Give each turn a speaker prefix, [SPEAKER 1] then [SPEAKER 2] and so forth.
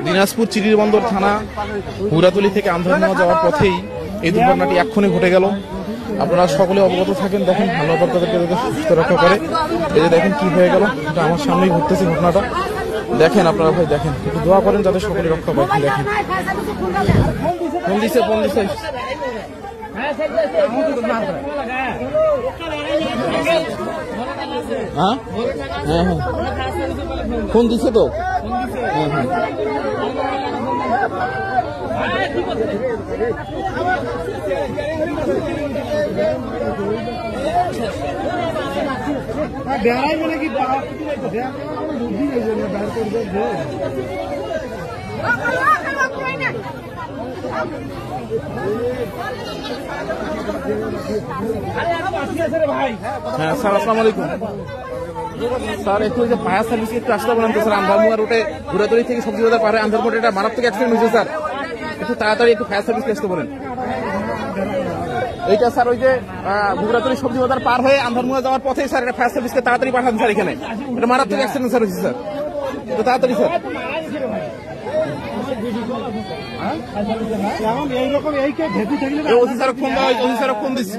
[SPEAKER 1] দিনাজপুর চিরিরবন্দর থানা হুরাতলি থেকে আন্ধারমোয়া যাওয়ার পথেই এই দুর্ঘটনাটি এক্ষুনি ঘটে গেল। আপনারা সকলে অবগত থাকেন। দেখেন আল্লাহ পাক তাদেরকে সুস্থ রক্ষা করে। এই যে দেখেন কি হয়ে গেল, এটা আমার সামনেই ঘটতেছে ঘটনাটা। দেখেন আপনারা ভাই, দেখেন একটু দোয়া করেন যাতে সকলে রক্ষা পায়। দেখেন ফোন দিছে হ্যাঁ হ্যাঁ হ্যাঁ ফোন দিছে তো। হ্যাঁ স্যার, আসসালামু আলাইকুম স্যার। একটু যে ফায়ার সার্ভিস একটু আসতে বলেন তো স্যার। আন্ধারমোয়া রুটে হুরাতলি থেকে সবজি বাজার পারে আন্ধারমোয়া এটা মারাত্মক অ্যাক্সিডেন্ট হয়েছে স্যার। একটু তাড়াতাড়ি একটু ফায়ার সার্ভিসকে আসতে বলেন। এইটা স্যার ওই যে হুরাতলি সবজি বাজার পার হয়ে আন্ধারমোয়া যাওয়ার পথে স্যার এটা ফায়ার সার্ভিসকে তাড়াতাড়ি পাঠান স্যার। এখানে এটা মারাত্মক অ্যাক্সিডেন্ট স্যার হয়েছে স্যার, তো তাড়াতাড়ি স্যার। ওসি স্যার ফোন দিচ্ছি।